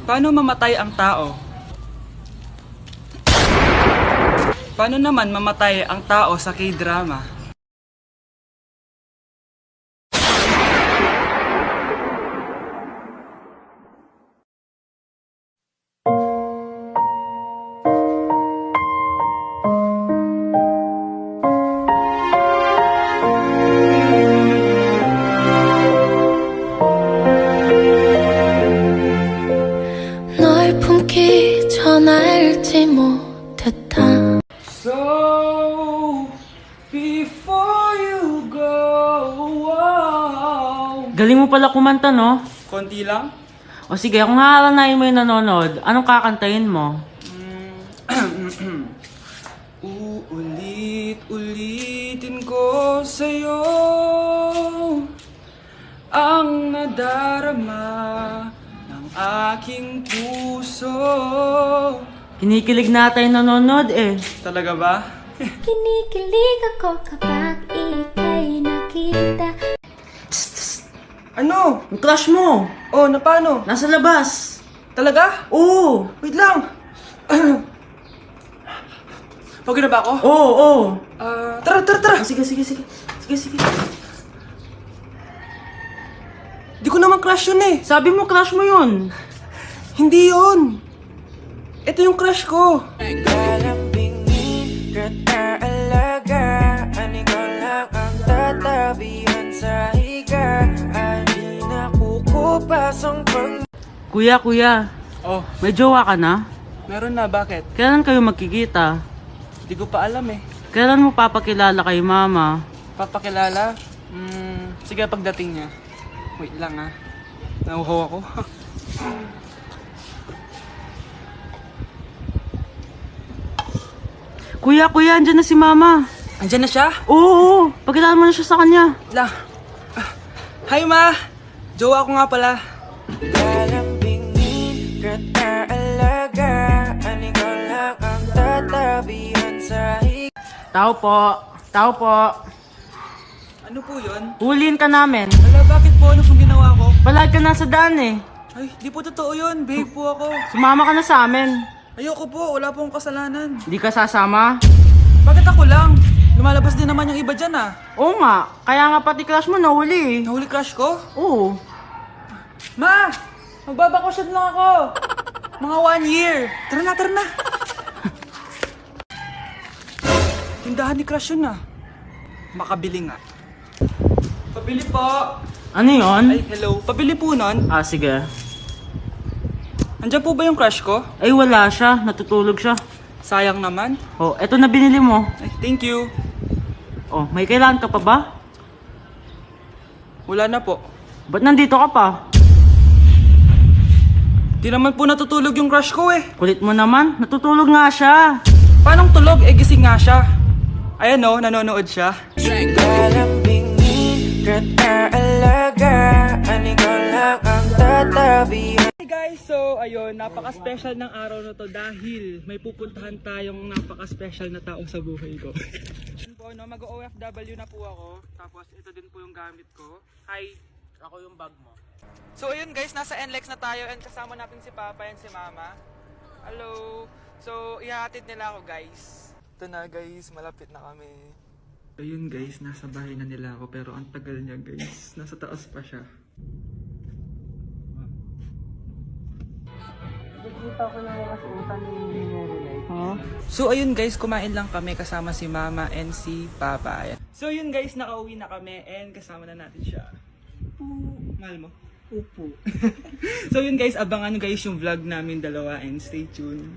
Paano mamatay ang tao? Paano naman mamatay ang tao sa K-drama? 널 품기 전 알지 못했다. So, before you go, Galing mo pala kumanta, no? konti lang? O sige, kung haharanayin mo yung nanonood, anong kakantahin mo? Uulit-ulitin ko sa'yo ang nadarama ng aking puso. Kinikilig na tayo nanonood eh. Talaga ba? Kinikilig ako kapag ika'y nakita. Ano? Yung crush mo, Oh, na paano? nasa labas. Talaga? Oo. Wait lang! Pagod na ba ako? Oo, oo. Tara, tara, tara! Sige, sige, sige. Sige, sige. Di ko naman crush yun eh. Sabi mo crush mo yun. Hindi yun. Ito yung crush ko. Galambingin ka't aalagaan, ikaw lang ang tatabihan sa higa. Ay nakukupas ang Kuya, kuya. Oh, May jowa ka na? meron na. Bakit? Kailan kayo magkikita? Di ko pa alam eh. Kailan mo papakilala kay mama? Papakilala? Sige pagdating niya. Wait lang ah. Nauhaw ako. Kuya, kuya, andyan na si mama. Andyan na siya? Oo, pakilala mo na siya sa kanya. Wait lang. Hi ma! Jowa ko nga pala. galambingin ka't aalagaan, ikaw lang ang tatabihan sa higa. Tao po. Tao po. Ano po yun? Huliin ka namin. Wala, bakit po? Ano pong ginawa ko? Palagi ka nasa daan eh. Ay, di po totoo yun. Babe po ako. Sumama ka na sa amin. Ayoko po. Wala pong kasalanan. Di ka sasama? Bakit ako lang? Lumalabas din naman yung iba dyan ah. Oo nga. Kaya nga pati crush mo nahuli eh. Nahuli crush ko? Oo. Ma! Magbabakasyon lang ako! Mga 1 year! Tara na, tara na! Tindahan ni crush yun ah. Makabili nga. Pabili po! Ano yon? Ay, hello. Pabili po nun. Ah, sige. Andiyan po ba yung crush ko? Ay, wala siya. Natutulog siya. Sayang naman. Oh, eto na binili mo. Ay, thank you. Oh, may kailangan ka pa ba? Wala na po. Ba't nandito ka pa? Di naman po natutulog yung crush ko eh. Kulit mo naman. Natutulog nga siya. Paanong tulog? Eh, gising nga siya. Ayan o, nanonood siya. Galambingin ka't aalagaan, ikaw lang ang tatabihan. Hey guys, so ayun, napaka-special ng araw na to dahil may pupuntahan tayong napaka-special na tao sa buhay ko. Yun po, no, mag-OFW na po ako, tapos ito din po yung gamit ko. Hi! Ako yung bag mo. So ayun guys, nasa NLEX na tayo and kasama natin si Papa and si Mama. Hello! So ihahatid nila ako guys. Ito na guys, malapit na kami. Ayun guys, nasa bahay na nila ako pero ang tagal niya guys. Nasa taas pa siya. Nakikita ko yung mga suotan ni Nerelay. Huh? So ayun guys, kumain lang kami kasama si Mama and si Papa. Ayan. So yun guys, nakauwi na kami and kasama na natin siya. Mahal mo? Upo. So yun guys, abangan guys yung vlog namin dalawa and stay tuned.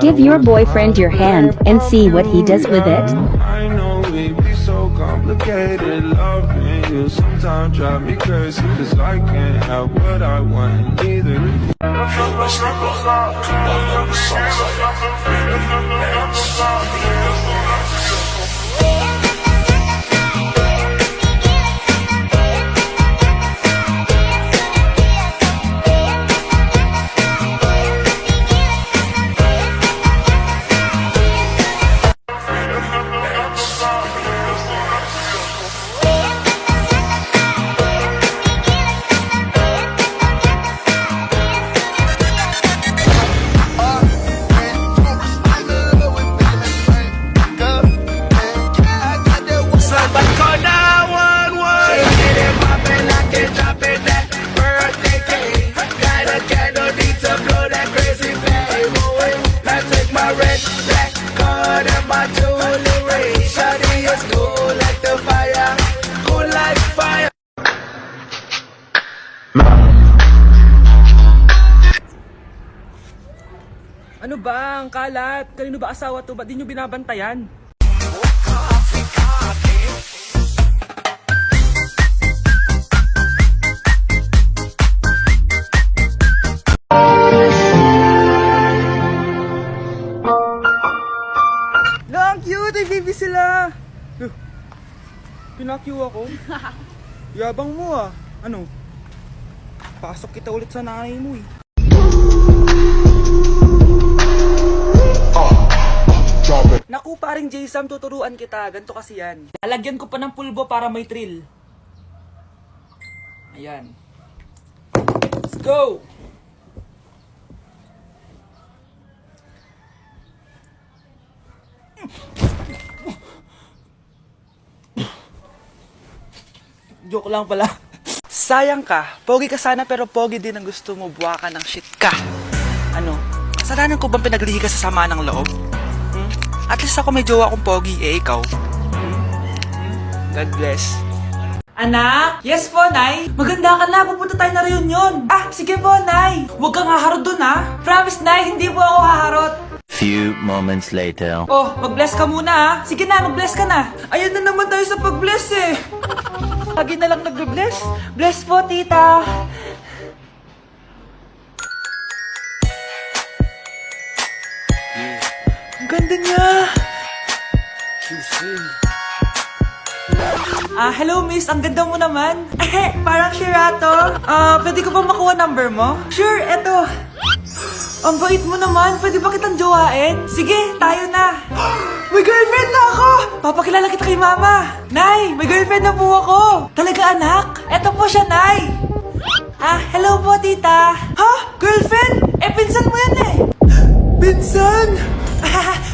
Give your boyfriend your hand and see what he does with it. I know it be so complicated. Loving you sometimes drive me crazy, 'cause I can't have what I want either. Ano ba? Ang kalat. Kanino ba asawa to? Ba't di nyo binabantayan? Lang, cute! Ay, baby sila! Pinakyu ako. Yabang mo ah. Ano? Pasok kita ulit sa nanay mo eh. Naku, paring J-Sam, tuturuan kita. Ganto kasi yan. Lalagyan ko pa ng pulbo para may thrill. Ayan. Let's go! Joke lang pala. Sayang ka. Pogi ka sana pero pogi din ang gusto mo. Buwa ka ng shit ka. Ano? Kasalanan ko bang pinaglihi ka sa sama ng loob? At least ako may jowa akong pogi. Eh, ikaw. God bless. Anak? Yes po, Nay. Maganda ka na. Pupunta tayo na reunion. Ah, sige po, Nay. Huwag kang haharot dun, ha? Promise, Nay. Hindi po ako haharot. Few moments later. Oh, mag-bless ka muna, ha? Sige na, mag-bless ka na. Ayun na naman tayo sa pag-bless, eh. Lagi na lang nagbe-bless. Bless po, tita. Ang ganda niya. Hello miss, ang ganda mo naman. Parang Shirato. Pwede ko ba makuha number mo? Sure, eto. Ang bait mo naman, pwede ba kitang jowain? Sige, tayo na. May girlfriend na ako! Papakilala kita kay mama. Nay, may girlfriend na po ako. Talaga anak? Eto po siya, Nay. Hello po tita. Ha? Girlfriend? Eh, pinsan mo yan eh. Pinsan?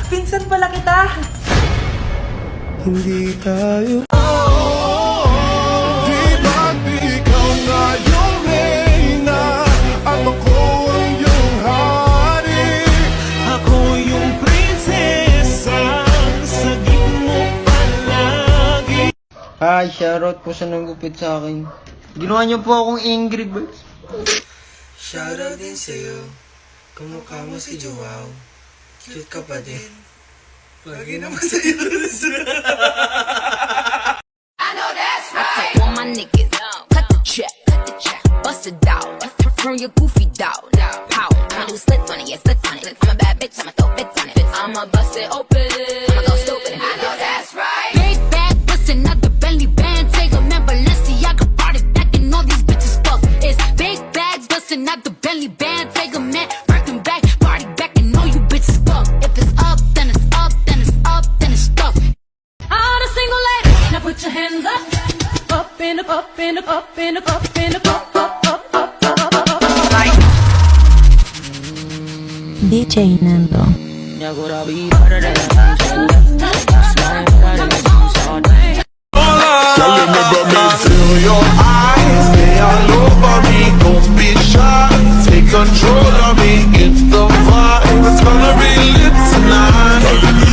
Pinsan pala kita. Hindi tayo. Di ba't ikaw na yung reyna at ako ang iyong hari? Ako yung prinsesa, sagip mo palagi. Hi, shoutout po sa nagupit sa akin. Ginawa niyo po akong Angry Birds. Shoutout din sa'yo. Kamukha mo si Joao. Cute ka pa din. Lagi naman sa'yo. All my niggas, cut the check, bust it out, turn your goofy down, pow, I'ma do splits on it, yeah, splits on it, I'm a bad bitch, I'ma throw bits on it, I'ma bust it open, I'ma go stupid, I know that's right. Big bag, bustin' out the belly band, take a man, Balenciaga brought it back, and all these bitches fuck. It's big bags, bustin' out the belly band, take a man, Birkin back, party back, and all you bitches fuck. If it's up, then it's up, then it's up, then it's stuck. On a single lady, now put your hands up. Up and up, up and up, up and up, up and up, up, up, up, up, up, up, up. DJ Nando. Girl, remember me, feel your eyes. They all over me, don't be shy. Take control of me, it's the vibe. It's gonna be lit tonight.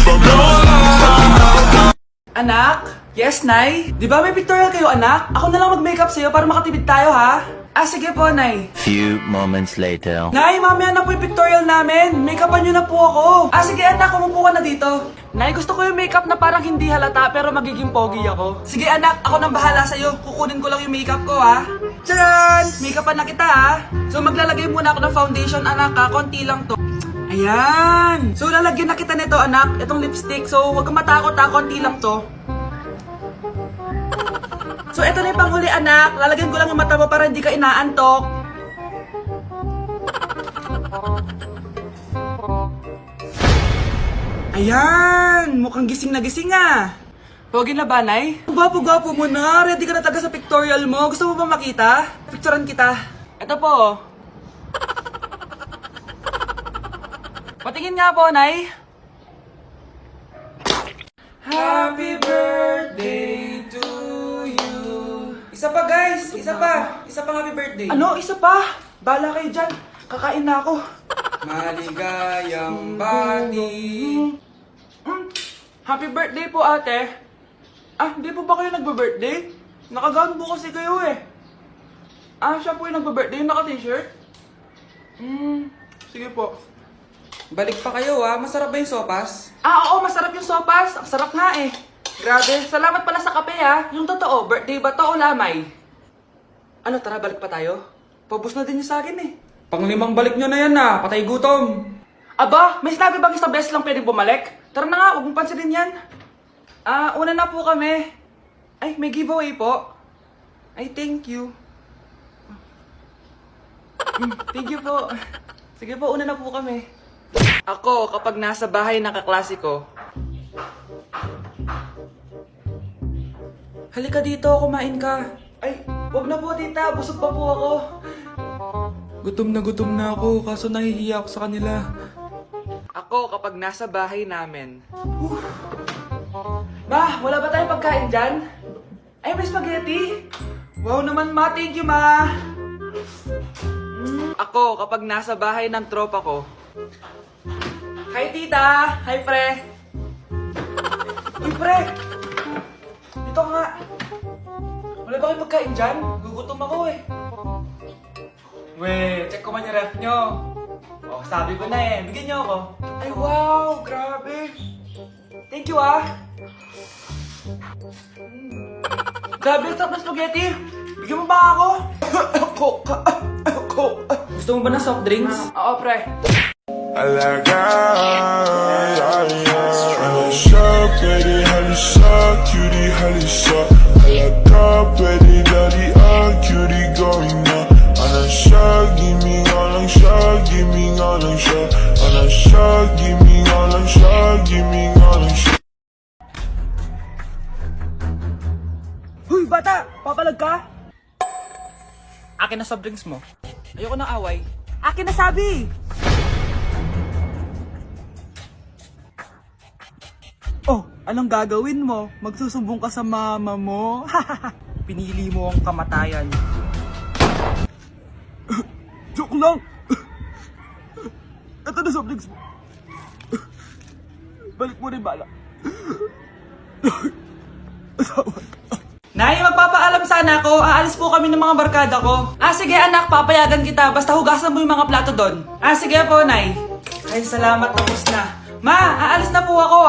No lie. Anak? Yes, Nay? Di ba may pictorial kayo, anak? Ako na lang mag-makeup sa'yo para makatipid tayo, ha? Sige po, Nay. Few moments later. Nay, mamaya na po yung pictorial namin. Make-upan nyo na po ako. Sige, anak, umupo ka na dito. Nay, gusto ko yung makeup na parang hindi halata pero magiging pogi ako. Sige, anak, ako nang bahala sa'yo. Kukunin ko lang yung makeup ko, ha? Tcharan! Make-upan na kita, ha? So, maglalagay muna ako ng foundation, anak, ha? Konti lang to. Ayan! So, lalagyan na kita nito, anak. Itong lipstick. So, huwag kang matakot, ha? Konti lang to. So, eto na yung panghuli, anak. Lalagyan ko lang yung mata mo para hindi ka inaantok. Ayan! Mukhang gising na gising, ah. Pogi na ba, Nay? Gwapo-gwapo mo na. Ready ka na talaga sa pictorial mo. Gusto mo ba makita? Picturean kita. Eto po. Patingin nga po, Nay. Happy birthday to you. Isa pa, guys. Isa pa. Isa pang happy birthday. Ano? Isa pa? Bala kayo dyan. Kakain na ako. Maligayang bati. Happy birthday po, ate. Hindi po ba kayo nagbe-birthday? Nakagown po kasi kayo eh. Siya po yung nagbe-birthday. Yung naka-t-shirt? Sige po. Balik pa kayo masarap ba yung sopas? Oo, masarap yung sopas. Ang sarap nga eh. Grabe, salamat pala sa kape Yung totoo, birthday ba to o lamay? Ano, tara balik pa tayo? Pabus na din yung sa akin eh. Pang-5 balik nyo na yan patay gutom. Aba, may sinabi bang isang beses lang pwedeng bumalik? Tara na nga, huwag mong pansinin yan. Una na po kami. Ay, may giveaway po. Ay, thank you. Thank you po. Sige po, una na po kami. Ako, kapag nasa bahay ng kaklase ko. Halika dito, kumain ka. Ay, wag na po tita, busog pa po ako. Gutom na ako, kaso nahihiya ako sa kanila. Ako, kapag nasa bahay namin. Ma, wala ba tayong pagkain dyan? Ay, may spaghetti. Wow naman ma, thank you ma. Ako, kapag nasa bahay ng tropa ko. Hi tita! Hi pre! Uy pre! Dito nga! Wala ba kayong pagkain dyan? Gugutom ako eh. Weh, check ko man yung ref nyo. Oh, sabi ko na eh. Bigyan nyo ako. Ay wow! Grabe! Thank you Grabe, ang sarap ng spaghetti! Bigyan mo ba ako? Gusto mo ba ng soft drinks? Oo, pre. I like Halisa, pretty Halisa, cutie Halisa. I like pretty daddy, cutie going on. Anasha, give me all lang siya, give me all lang siya. Anasha, give me all lang siya, give me all lang siya. Huy, bata! Papalag ka? Akin na soft drinks mo. Ayoko ng away. Akin na sabi! Oh, anong gagawin mo? Magsusumbong ka sa mama mo? Pinili mo ang kamatayan. Joke lang! Ito na soft drinks mo. Balik mo rin bala. Nay, magpapaalam sana ako. Aalis po kami ng mga barkada ko. Sige anak, papayagan kita. Basta hugasan mo yung mga plato doon. Sige po, Nay. Ay, salamat. Tapos na. Ma, aalis na po ako,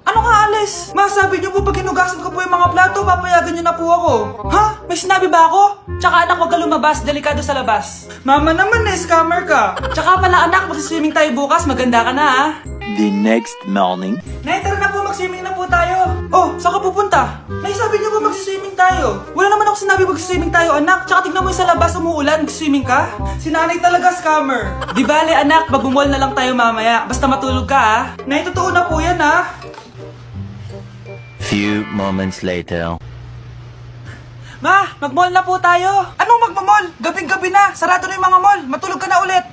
Ano nga alis? Ma, sabi niyo po pag hinugasan ko po yung mga plato, papayagan niyo na po ako. Ha? May sinabi ba ako? Tsaka anak, huwag ka lumabas. Delikado sa labas. Mama naman scammer ka. Tsaka pala anak, magsiswimming tayo bukas. Maganda ka na The next morning. Nay, tara na po, mag-swimming na po tayo. Oh, saan ka pupunta? Nay, sabi niyo ba mag-swimming tayo? Wala naman ako sinabi mag-swimming tayo, anak. Tsaka tignan mo yung sa labas, umuulan, mag-swimming ka? Si nanay talaga scammer. Di bale, anak, mag-mall na lang tayo mamaya. Basta matulog ka, Nay, totoo na po yan, Few moments later. Ma, mag-mall na po tayo. Anong mag-mall? Gabing-gabi na. Sarado na yung mga mall. Matulog ka na ulit.